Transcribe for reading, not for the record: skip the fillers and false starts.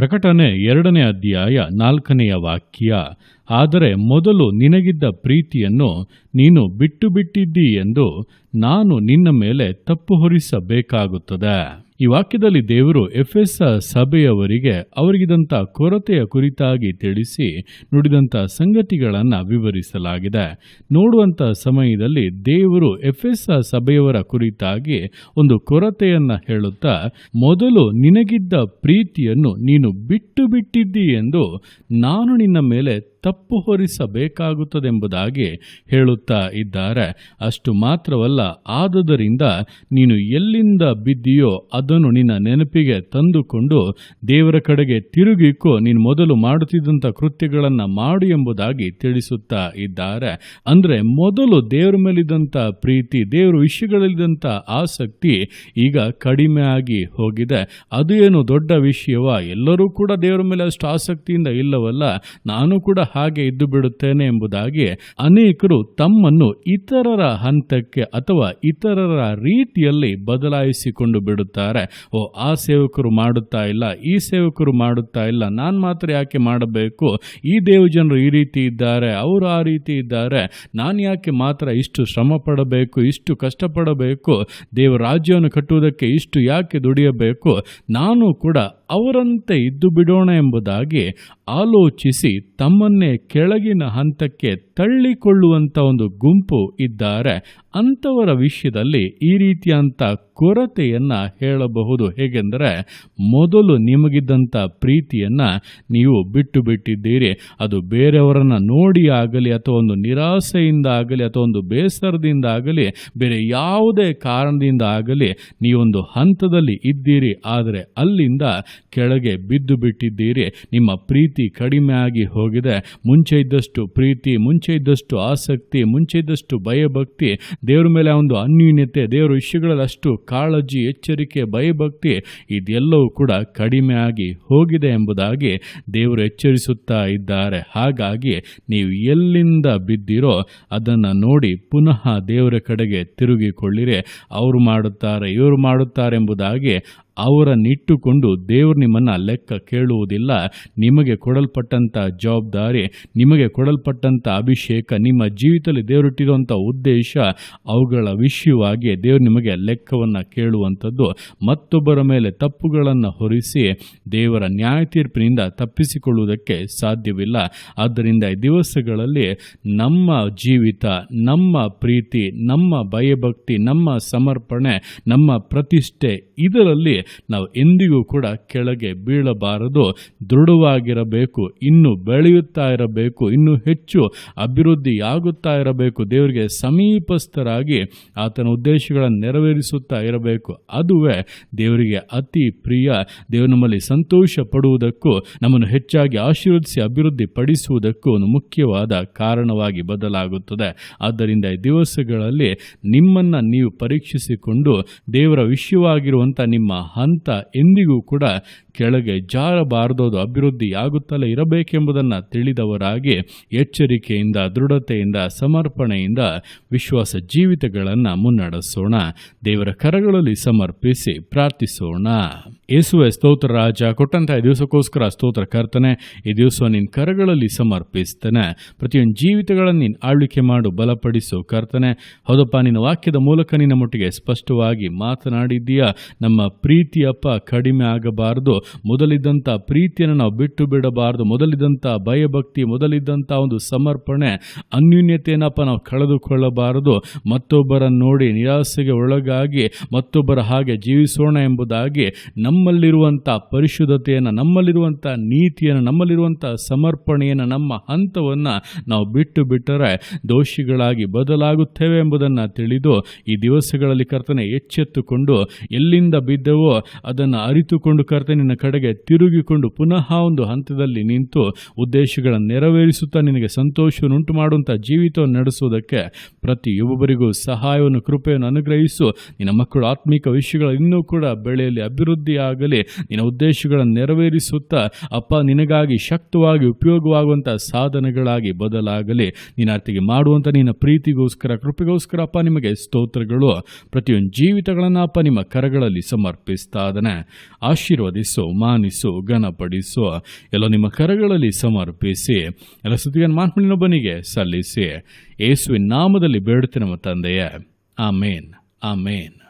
ಪ್ರಕಟಣೆ 2ನೇ ಅಧ್ಯಾಯ 4ನೇ ವಾಕ್ಯ. ಆದರೆ ಮೊದಲು ನಿನಗಿದ್ದ ಪ್ರೀತಿಯನ್ನು ನೀನು ಬಿಟ್ಟಿದ್ದೀ ಎಂದು ನಾನು ನಿನ್ನ ಮೇಲೆ ತಪ್ಪು ಹೊರಿಸಬೇಕಾಗುತ್ತದೆ. ಈ ವಾಕ್ಯದಲ್ಲಿ ದೇವರು ಎಫೆಸ ಸಭೆಯವರಿಗೆ ಅವರಿಗಿದಂಥ ಕೊರತೆಯ ಕುರಿತಾಗಿ ತಿಳಿಸಿ ನುಡಿದಂಥ ಸಂಗತಿಗಳನ್ನು ವಿವರಿಸಲಾಗಿದೆ. ನೋಡುವಂಥ ಸಮಯದಲ್ಲಿ ದೇವರು ಎಫೆಸ ಸಭೆಯವರ ಕುರಿತಾಗಿ ಒಂದು ಕೊರತೆಯನ್ನು ಹೇಳುತ್ತಾ, ಮೊದಲು ನಿನಗಿದ್ದ ಪ್ರೀತಿಯನ್ನು ನೀನು ಬಿಟ್ಟಿದ್ದೀ ಎಂದು ನಾನು ನಿನ್ನ ಮೇಲೆ ತಪ್ಪು ಹೊರಿಸಬೇಕಾಗುತ್ತದೆಂಬುದಾಗಿ ಹೇಳುತ್ತಾ ಇದ್ದಾರೆ. ಅಷ್ಟು ಮಾತ್ರವಲ್ಲ, ಆದುದರಿಂದ ನೀನು ಎಲ್ಲಿಂದ ಬಿದ್ದೀಯೋ ಅದನ್ನು ನಿನ್ನ ನೆನಪಿಗೆ ತಂದುಕೊಂಡು ದೇವರ ಕಡೆಗೆ ತಿರುಗಿಕೋ, ನೀನು ಮೊದಲು ಮಾಡುತ್ತಿದ್ದಂಥ ಕೃತ್ಯಗಳನ್ನು ಮಾಡು ಎಂಬುದಾಗಿ ತಿಳಿಸುತ್ತಾ ಇದ್ದಾರೆ. ಅಂದರೆ ಮೊದಲು ದೇವರ ಮೇಲಿದ್ದಂಥ ಪ್ರೀತಿ, ದೇವರ ವಿಷಯಗಳಲ್ಲಿದ್ದಂಥ ಆಸಕ್ತಿ ಈಗ ಕಡಿಮೆ ಆಗಿ ಹೋಗಿದೆ. ಅದು ಏನು ದೊಡ್ಡ ವಿಷಯವ? ಎಲ್ಲರೂ ಕೂಡ ದೇವರ ಮೇಲೆ ಅಷ್ಟು ಆಸಕ್ತಿಯಿಂದ ಇಲ್ಲವಲ್ಲ, ನಾನು ಕೂಡ ಹಾಗೆ ಇದ್ದು ಬಿಡುತ್ತೇನೆ ಎಂಬುದಾಗಿ ಅನೇಕರು ತಮ್ಮನ್ನು ಇತರರ ಹಂತಕ್ಕೆ ಅಥವಾ ಇತರರ ರೀತಿಯಲ್ಲಿ ಬದಲಾಯಿಸಿಕೊಂಡು ಬಿಡುತ್ತಾರೆ. ಆ ಸೇವಕರು ಮಾಡುತ್ತಾ ಇಲ್ಲ, ಈ ಸೇವಕರು ಮಾಡುತ್ತಾ ಇಲ್ಲ, ನಾನು ಮಾತ್ರ ಯಾಕೆ ಮಾಡಬೇಕು? ಈ ದೇವಜನರು ಈ ರೀತಿ ಇದ್ದಾರೆ, ಅವರು ಆ ರೀತಿ ಇದ್ದಾರೆ, ನಾನು ಯಾಕೆ ಮಾತ್ರ ಇಷ್ಟು ಶ್ರಮ ಪಡಬೇಕು, ಇಷ್ಟು ಕಷ್ಟಪಡಬೇಕು? ದೇವರ ರಾಜ್ಯವನ್ನು ಕಟ್ಟುವುದಕ್ಕೆ ಇಷ್ಟು ಯಾಕೆ ದುಡಿಯಬೇಕು? ನಾನು ಕೂಡ ಅವರಂತೆ ಇದ್ದು ಬಿಡೋಣ ಎಂಬುದಾಗಿ ಆಲೋಚಿಸಿ ತಮ್ಮನ್ನೇ ಕೆಳಗಿನ ಹಂತಕ್ಕೆ ತಳ್ಳಿಕೊಳ್ಳುವಂಥ ಒಂದು ಗುಂಪು ಇದ್ದಾರೆ. ಅಂಥವರ ವಿಷಯದಲ್ಲಿ ಈ ರೀತಿಯಂಥ ಕೊರತೆಯನ್ನು ಹೇಳಬಹುದು. ಹೇಗೆಂದರೆ, ಮೊದಲು ನಿಮಗಿದ್ದಂಥ ಪ್ರೀತಿಯನ್ನು ನೀವು ಬಿಟ್ಟಿದ್ದೀರಿ. ಅದು ಬೇರೆಯವರನ್ನು ನೋಡಿ ಆಗಲಿ, ಅಥವಾ ಒಂದು ನಿರಾಸೆಯಿಂದ ಆಗಲಿ, ಅಥವಾ ಒಂದು ಬೇಸರದಿಂದ ಆಗಲಿ, ಬೇರೆ ಯಾವುದೇ ಕಾರಣದಿಂದ ಆಗಲಿ ನೀವೊಂದು ಹಂತದಲ್ಲಿ ಇದ್ದೀರಿ. ಆದರೆ ಅಲ್ಲಿಂದ ಕೆಳಗೆ ಬಿಟ್ಟಿದ್ದೀರಿ. ನಿಮ್ಮ ಪ್ರೀತಿ ಕಡಿಮೆ ಆಗಿ ಹೋಗಿದೆ. ಮುಂಚೆ ಇದ್ದಷ್ಟು ಪ್ರೀತಿ, ಮುಂಚೆ ಇದ್ದಷ್ಟು ಆಸಕ್ತಿ, ಮುಂಚೆ ಇದ್ದಷ್ಟು ಭಯಭಕ್ತಿ, ದೇವರ ಮೇಲೆ ಒಂದು ಅನ್ಯೂನ್ಯತೆ, ದೇವರ ವಿಷಯಗಳಲ್ಲಿ ಅಷ್ಟು ಕಾಳಜಿ, ಎಚ್ಚರಿಕೆ, ಭಯಭಕ್ತಿ, ಇದೆಲ್ಲವೂ ಕೂಡ ಕಡಿಮೆ ಆಗಿ ಹೋಗಿದೆ ಎಂಬುದಾಗಿ ದೇವರು ಎಚ್ಚರಿಸುತ್ತಾ ಇದ್ದಾರೆ. ಹಾಗಾಗಿ ನೀವು ಎಲ್ಲಿಂದ ಬಿದ್ದಿರೋ ಅದನ್ನು ನೋಡಿ ಪುನಃ ದೇವರ ಕಡೆಗೆ ತಿರುಗಿಕೊಳ್ಳಿರಿ. ಅವರು ಮಾಡುತ್ತಾರೆ, ಇವರು ಮಾಡುತ್ತಾರೆ ಎಂಬುದಾಗಿ ಅವರನ್ನಿಟ್ಟುಕೊಂಡು ದೇವರು ನಿಮ್ಮನ್ನು ಲೆಕ್ಕ ಕೇಳುವುದಿಲ್ಲ. ನಿಮಗೆ ಕೊಡಲ್ಪಟ್ಟಂಥ ಜವಾಬ್ದಾರಿ, ನಿಮಗೆ ಕೊಡಲ್ಪಟ್ಟಂಥ ಅಭಿಷೇಕ, ನಿಮ್ಮ ಜೀವಿತದಲ್ಲಿ ದೇವರಿಟ್ಟಿರುವಂಥ ಉದ್ದೇಶ, ಅವುಗಳ ವಿಷಯವಾಗಿ ದೇವರು ನಿಮಗೆ ಲೆಕ್ಕವನ್ನು ಕೇಳುವಂಥದ್ದು. ಮತ್ತೊಬ್ಬರ ಮೇಲೆ ತಪ್ಪುಗಳನ್ನು ಹೊರಿಸಿ ದೇವರ ನ್ಯಾಯ ತೀರ್ಪಿನಿಂದ ತಪ್ಪಿಸಿಕೊಳ್ಳುವುದಕ್ಕೆ ಸಾಧ್ಯವಿಲ್ಲ. ಆದ್ದರಿಂದ ಈ ದಿವಸಗಳಲ್ಲಿ ನಮ್ಮ ಜೀವಿತ, ನಮ್ಮ ಪ್ರೀತಿ, ನಮ್ಮ ಭಯಭಕ್ತಿ, ನಮ್ಮ ಸಮರ್ಪಣೆ, ನಮ್ಮ ಪ್ರತಿಷ್ಠೆ, ಇದರಲ್ಲಿ ನಾವು ಎಂದಿಗೂ ಕೂಡ ಕೆಳಗೆ ಬೀಳಬಾರದು. ದೃಢವಾಗಿರಬೇಕು, ಇನ್ನೂ ಬೆಳೆಯುತ್ತಾ ಇರಬೇಕು, ಇನ್ನೂ ಹೆಚ್ಚು ಅಭಿವೃದ್ಧಿಯಾಗುತ್ತಾ ಇರಬೇಕು. ದೇವರಿಗೆ ಸಮೀಪಸ್ಥರಾಗಿ ಆತನ ಉದ್ದೇಶಗಳನ್ನು ನೆರವೇರಿಸುತ್ತಾ ಇರಬೇಕು. ಅದುವೇ ದೇವರಿಗೆ ಅತಿ ಪ್ರಿಯ. ದೇವರು ನಮ್ಮಲ್ಲಿ ಸಂತೋಷ ಪಡುವುದಕ್ಕೂ, ನಮ್ಮನ್ನು ಹೆಚ್ಚಾಗಿ ಆಶೀರ್ವದಿಸಿ ಅಭಿವೃದ್ಧಿ ಪಡಿಸುವುದಕ್ಕೂ ಒಂದು ಮುಖ್ಯವಾದ ಕಾರಣವಾಗಿ ಬದಲಾಗುತ್ತದೆ. ಆದ್ದರಿಂದ ಈ ದಿವಸಗಳಲ್ಲಿ ನಿಮ್ಮನ್ನು ನೀವು ಪರೀಕ್ಷಿಸಿಕೊಂಡು ದೇವರ ವಿಷಯವಾಗಿರುವಂಥ ನಿಮ್ಮ ಹಂತ ಎಂದಿಗೂ ಕೂಡ ಕೆಳಗೆ ಜಾರಬಾರದು. ಅದು ಅಭಿವೃದ್ಧಿಯಾಗುತ್ತಲೇ ಇರಬೇಕೆಂಬುದನ್ನು ತಿಳಿದವರಾಗಿ ಎಚ್ಚರಿಕೆಯಿಂದ, ದೃಢತೆಯಿಂದ, ಸಮರ್ಪಣೆಯಿಂದ ವಿಶ್ವಾಸ ಜೀವಿತಗಳನ್ನು ಮುನ್ನಡೆಸೋಣ. ದೇವರ ಕರಗಳಲ್ಲಿ ಸಮರ್ಪಿಸಿ ಪ್ರಾರ್ಥಿಸೋಣ. ಯೇಸುವೆ, ಸ್ತೋತ್ರ ರಾಜ, ಕೊಟ್ಟಂತಹ ಈ ದಿವಸಕ್ಕೋಸ್ಕರ ಸ್ತೋತ್ರ ಕರ್ತನೆ. ಈ ದಿವಸ ನಿನ್ನ ಕರಗಳಲ್ಲಿ ಸಮರ್ಪಿಸ್ತೇನೆ. ಪ್ರತಿಯೊಂದು ಜೀವಿತಗಳನ್ನು ನೀನು ಆಳ್ವಿಕೆ ಮಾಡು, ಬಲಪಡಿಸು ಕರ್ತನೆ. ಹೌದಪ್ಪ, ನಿನ್ನ ವಾಕ್ಯದ ಮೂಲಕ ನಿನ್ನ ಮಟ್ಟಿಗೆ ಸ್ಪಷ್ಟವಾಗಿ ಮಾತನಾಡಿದ್ದೀಯಾ. ನಮ್ಮ ಪ್ರೀತಿಯಪ್ಪ ಕಡಿಮೆ ಆಗಬಾರದು. ಮೊದಲಿದ್ದಂಥ ಪ್ರೀತಿಯನ್ನು ನಾವು ಬಿಟ್ಟು ಬಿಡಬಾರದು. ಮೊದಲಿದ್ದಂಥ ಭಯಭಕ್ತಿ, ಮೊದಲಿದ್ದಂಥ ಒಂದು ಸಮರ್ಪಣೆ, ಅನ್ಯೂನ್ಯತೆಯನ್ನಪ್ಪ ನಾವು ಕಳೆದುಕೊಳ್ಳಬಾರದು. ಮತ್ತೊಬ್ಬರನ್ನು ನೋಡಿ ನಿರಾಸೆಗೆ ಒಳಗಾಗಿ ಮತ್ತೊಬ್ಬರ ಹಾಗೆ ಜೀವಿಸೋಣ ಎಂಬುದಾಗಿ ನಮ್ಮಲ್ಲಿರುವಂಥ ಪರಿಶುದ್ಧತೆಯನ್ನು, ನಮ್ಮಲ್ಲಿರುವಂಥ ನೀತಿಯನ್ನು, ನಮ್ಮಲ್ಲಿರುವಂಥ ಸಮರ್ಪಣೆಯನ್ನು, ನಮ್ಮ ಹಂತವನ್ನು ನಾವು ಬಿಟ್ಟರೆ ದೋಷಿಗಳಾಗಿ ಬದಲಾಗುತ್ತೇವೆ ಎಂಬುದನ್ನು ತಿಳಿದು ಈ ದಿವಸಗಳಲ್ಲಿ ಕರ್ತನೆ ಎಚ್ಚೆತ್ತುಕೊಂಡು ಎಲ್ಲಿಂದ ಬಿದ್ದವೋ ಅದನ್ನು ಅರಿತುಕೊಂಡು ಕರ್ತನೆ ನಿನ್ನ ಕಡೆಗೆ ತಿರುಗಿಕೊಂಡು ಪುನಃ ಒಂದು ಹಂತದಲ್ಲಿ ನಿಂತು ಉದ್ದೇಶಗಳನ್ನು ನೆರವೇರಿಸುತ್ತಾ ನಿನಗೆ ಸಂತೋಷವನ್ನುಂಟು ಮಾಡುವಂಥ ಜೀವಿತವನ್ನು ನಡೆಸುವುದಕ್ಕೆ ಪ್ರತಿಯೊಬ್ಬರಿಗೂ ಸಹಾಯವನ್ನು, ಕೃಪೆಯನ್ನು ಅನುಗ್ರಹಿಸು. ನಿನ್ನ ಮಕ್ಕಳು ಆತ್ಮಿಕ ವಿಷಯಗಳು ಇನ್ನೂ ಕೂಡ ಬೆಳೆಯಲಿ, ಅಭಿವೃದ್ಧಿ ಆಗಲಿ ನಿನ್ನ ಉದ್ದೇಶಗಳನ್ನು ನೆರವೇರಿಸುತ್ತಾ ಅಪ್ಪ ನಿನಗಾಗಿ ಶಕ್ತವಾಗಿ ಉಪಯೋಗವಾಗುವಂಥ ಸಾಧನಗಳಾಗಿ ಬದಲಾಗಲಿ. ನಿನ್ನ ಅತ್ತಿಗೆ ಮಾಡುವಂಥ ನಿನ್ನ ಪ್ರೀತಿಗೋಸ್ಕರ, ಕೃಪೆಗೋಸ್ಕರ ಅಪ್ಪ ನಿಮಗೆ ಸ್ತೋತ್ರಗಳು. ಪ್ರತಿಯೊಂದು ಜೀವಿತಗಳನ್ನು ಅಪ್ಪ ನಿಮ್ಮ ಕರಗಳಲ್ಲಿ ಸಮರ್ಪಿಸ್ತಾ ಇದ್ದಾನೆ. ಆಶೀರ್ವದಿಸು, ಮಾನಿಸು, ಘನಪಡಿಸು. ಎಲ್ಲ ನಿಮ್ಮ ಕರಗಳಲ್ಲಿ ಸಮರ್ಪಿಸಿ ಎಲ್ಲ ಸ್ತುತಿಯನ್ನು ಮಾತ್ಮನಿನೊಬ್ಬನಿಗೆ ಸಲ್ಲಿಸಿ ಯೇಸುವಿನ ನಾಮದಲ್ಲಿ ಬೇಡುತ್ತೇನೆ ನಮ್ಮ ತಂದೆಯೇ. ಆಮೇನ್, ಆಮೇನ್.